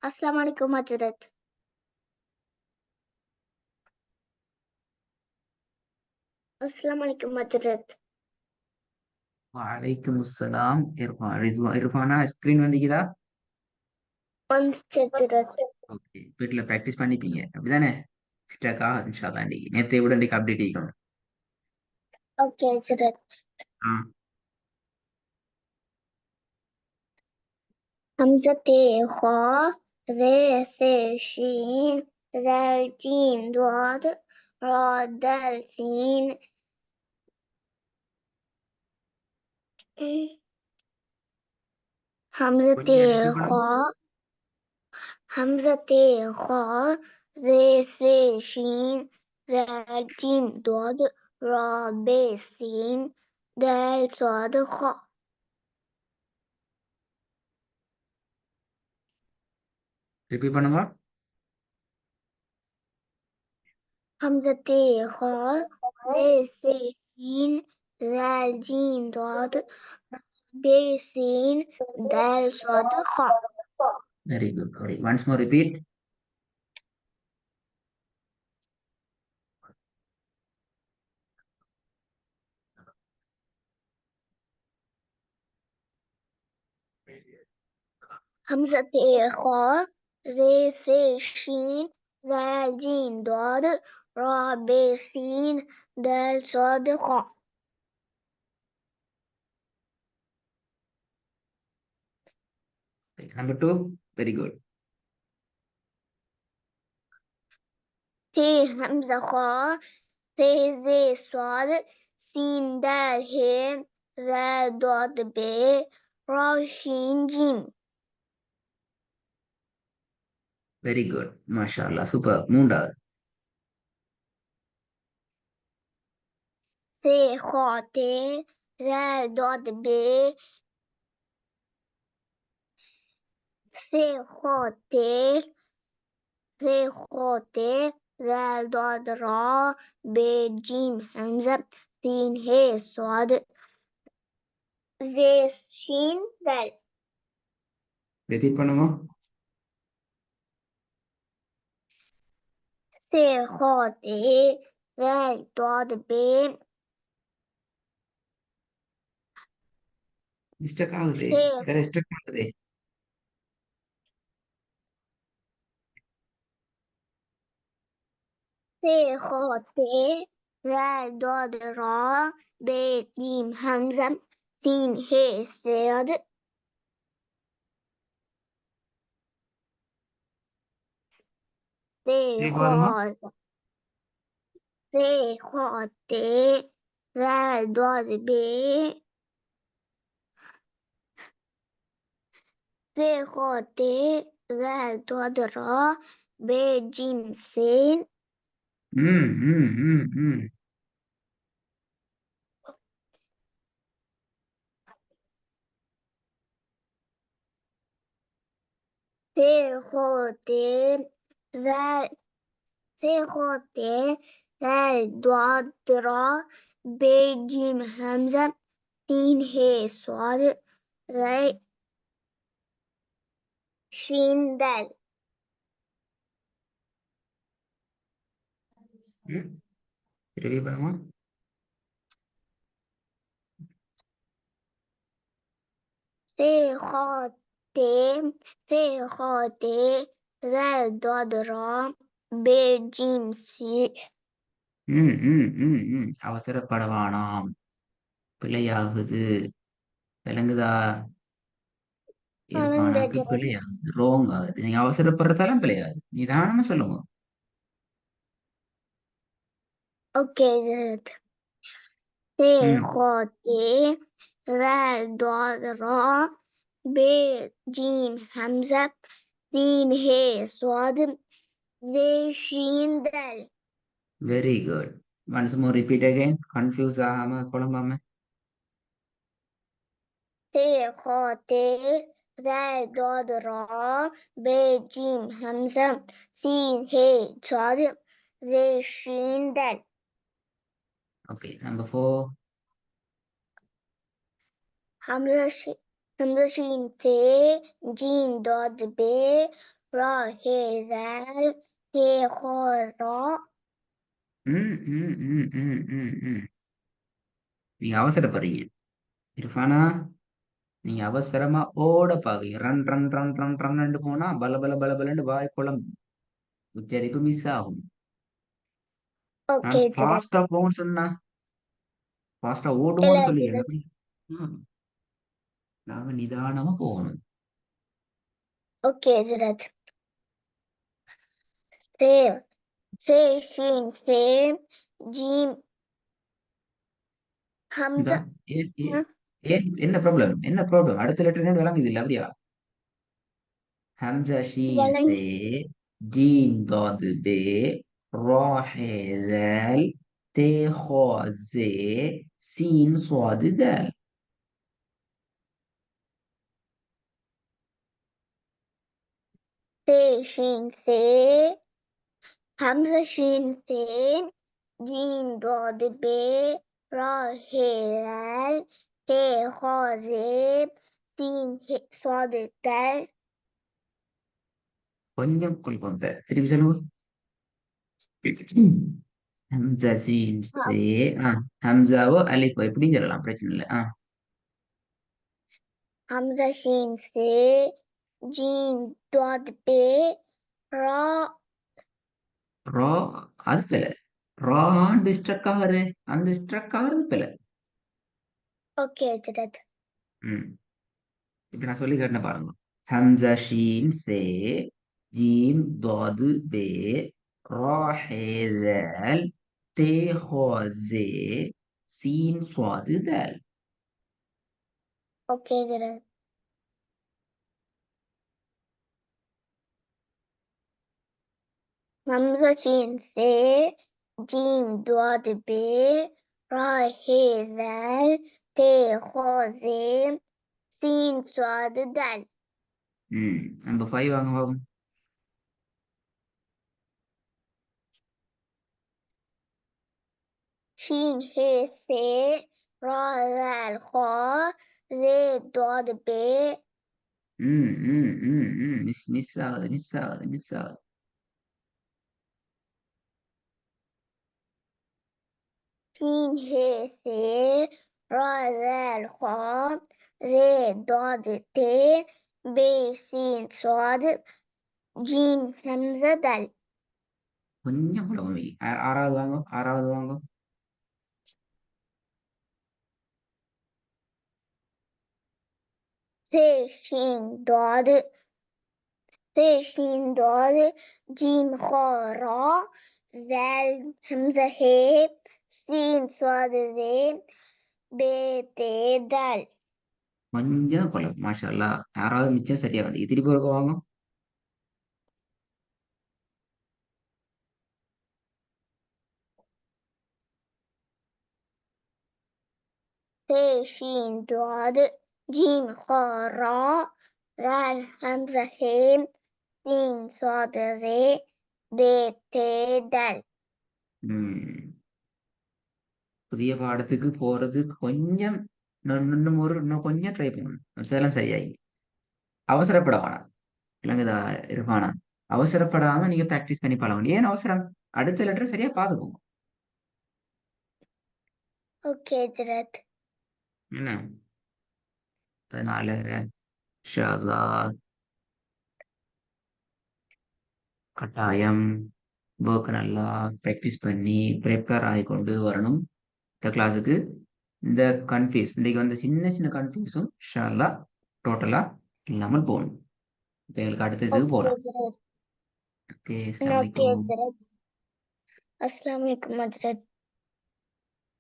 अस्सलाम वालेकुम हजरत। अस्सलाम वालेकुम हजरत। வலைக்கும் அஸ்ஸலாம். இர்ஃபானா ஸ்கிரீன் வந்திக்குதா? வந்துச்சு ஹஜரத்। ஓகே, வீட்டில் ப்ராக்டிஸ் பண்ணிப்பீங்க அப்படிதானே? ஸ்டக்கா இன்ஷால்லா இன்னைக்கு நேற்றை விட இன்னைக்கு அப்டேட் ஆகிக்கணும். ஓகே ஹஜரத்। ஆ हमज़ते ख्वा रे से शीन ज़ाल जीम द्वाद रा दाल सीन हमज़ते கொஞ்சம் ரிப்பீட் பண்ணுங்க. ख्वा हमज़ते ख्वा रे से शीन ज़ाल जीम द्वाद रा बे सीन दाल स्वाद ख्वा ரிப்பீட் பண்ணுங்க. हमज़ते ख्वा रे से शीन ज़ाल जीम द्वाद बे सीन दाल स्वाद ख्वा very good. Very once more repeat. हमज़ते ख्वा रे से शीन ज़ाल जीम द्वाद रा बे सीन दाल स्वाद ख्वा நம்பர் 2 வெரி குட். थे हमज़ा ख्वा थे ज़े स्वाद सीन दाल हे ज़ाल द्वाद बे रा शीन जीम வெரி குட், மாஷா அல்லாஹ், சூப்பர். மூன்றாவது. थे ख्वा थे ज़ाल द्वाद बे से ख्वा थे थे ज़ाल द्वाद रा बे जीम हमज़ा सीन हे स्वाद ज़े शीन दाल ரிப்பீட் பண்ணுங்க. से ख्वा थे ज़ाल द्वाद बे மிஸ்டேக் ஆகுது. से வேற ஸ்டக் ஆகுது. ख्वा थे ज़ाल द्वाद रा बे जीम हमज़ा सीन हे स्वाद से கேக் ख्वा வருமா? से ख्वा थे ज़ाल द्वाद बे से ख्वा थे ज़ाल द्वाद रा बे जीम सीन ம் ம் ம் ம் से ख्वा थे ज़ाल से ख्वा थे ज़ाल द्वाद रा बे जीम हमज़ा सीन हे स्वाद ज़े शीन दाल ம் ரிப்பீட் பண்ணுங்க. से ख्वा थे से ख्वा थे ज़ाल द्वाद रा बे जीम सी ம் ம் ம் ம் அவசரப்படவானாம். பிழையாகுது. விளங்குதா? இருப்பானாக்கு हजरत பிழையாகுது, ரோங் ஆகுது. நீங்க அவசரப்படுறதால பிழையாகுது. நிதானமா சொல்லுங்க. ओके हजरत से ம் ख्वा थे ज़ाल द्वाद रा बे जीम हमज़ा सीन हे स्वाद ज़े शीन दाल very good. Once more repeat again, confuse ஆகாம குழம்பாம. से ख्वा थे ज़ाल द्वाद रा बे जीम हमज़ा सीन हे स्वाद ज़े शीन दाल ஓகே, நம்பர் 4. हमज़ा शीन थे जीम द्वाद बे را هی ذال ته خا را. ம் ம் ம் ம் ம் ம் நீங்க அவசரப்படுறீங்க இரஃபானா. நீங்க அவசரமா ஓட பாக்குறீங்க. Run run run run run போனா பல பல பல பலன்னு வாய் குழம்பு உச்சரிப்பு மிஸ் ஆகும். ஓகே நான் ஹஜ்ரத். ஃபாஸ்டா போன்னு சொன்னா ஃபாஸ்டா இல்ல ஓடுங்கன்னு சொல்லுங்க. ஹஜ்ரத். நாங்க நிதானமா போகணும். ஓகே ஹஜ்ரத். சே சே ஷீன் சே ஜீம் இந்த ஹம்சா. ஏன் ஏன் ஏன் என்ன ப்ராப்ளம் என்ன ப்ராப்ளம் அடுத்த லெட்டர் என்ன விளங்குது இல்ல அப்படியா? ஹம்சா ஷீன் வலங் சே ஜீம் தாது பே ரா ஹே ذال தே ஹா زே சீன் சுவாது தல். சே ஷீன் சே ஹம்சா ஷீன் சே ஜீம் தாது பே ரா ஹே ذال ته خا زيب سين صاد دال. கொஞ்சம் குழப்பம் திருப்பி சொல்லுங்க. ஹம்சா சீன் சே ஹம்சாவோ அலிஃபோ எப்படியும் சொல்லலாம் பிரச்சனை இல்லை. حمزة شين سي جيم ضاد بي را. ரா அது பிழை. ராண்டு ஸ்ட்ரக் ஆகுது அந்த ஸ்ட்ரக் ஆகுறது பிழை. اوكي جدد. ம் இப்ப நான் சொல்லி கேட்டேன் பாருங்க. ஹம்சா ஷீன் சே ஜீம் தாது பே ரா ஹே ذال தே ஹா زே சீன் சுவாது தல். اوكي جدد. حمزة شين سي جيم ضاد بي را هي ذال تي خا زين سين صاد دال. நம்பர் 5 வாங்க பாப்போம். شين هي سي را ذال خا زي ضاد بي மிஸ் மிஸ் ஆகுது மிஸ் ஆகுது மிஸ் ஆகுது. شين هي سي را ذال خا زي ضاد تي بي سين صاد جيم همزة دال. கொஞ்சம் குழப்பம் ஆறாவது வாங்க ஆறாவது வாங்க. سي شين ضاد سي شين ضاد جيم خا را ذال همزة هي سين صاد ذي بي تي دال. கொஞ்சம் குழப்பம் மாஷா அல்லாஹ். யாராவது மிச்சம் சரியா வந்து திருப்பி ஒருக்க வாங்க. سي شين ضاد جيم خا را ذال همزة هي سين صاد ذي بي تي دال. ம், புதிய பாடத்துக்கு போறது கொஞ்சம் இன்னும் கொஞ்சம் ட்ரை பண்ணணும். மத்ததெல்லாம் சரியாயி அவசரப்பட வேணாம். விளங்குதா இருப்பானா? அவசரப்படாம நீங்க பிராக்டிஸ் பண்ணி பழகணும். ஏன் அவசரம்? அடுத்த லெட்டர் சரியா பாத்துக்கோங்க. اوكي جرت. என்ன அதனால இன்ஷா அல்லாஹ் கட்டாயம் ஒர்க் நல்லா ப்ராக்டிஸ் பண்ணி ப்ரிப்பேர் ஆகிக்கொண்டு வரணும் இந்த கிளாஸுக்கு. இந்த கன்ஃபியூஸ் இன்னைக்கு வந்து சின்ன சின்ன கன்ஃபியூஸும் இன்ஷா அல்லாஹ் டோட்டலா இல்லாமல் போகணும். இப்போ எங்களுக்கு அடுத்த இதுக்கு اوكي போகலாம். جرت. ஓகே, அஸ்ஸலாமு اوكي அலைக்கும். جرت. السلام عليكم جرت.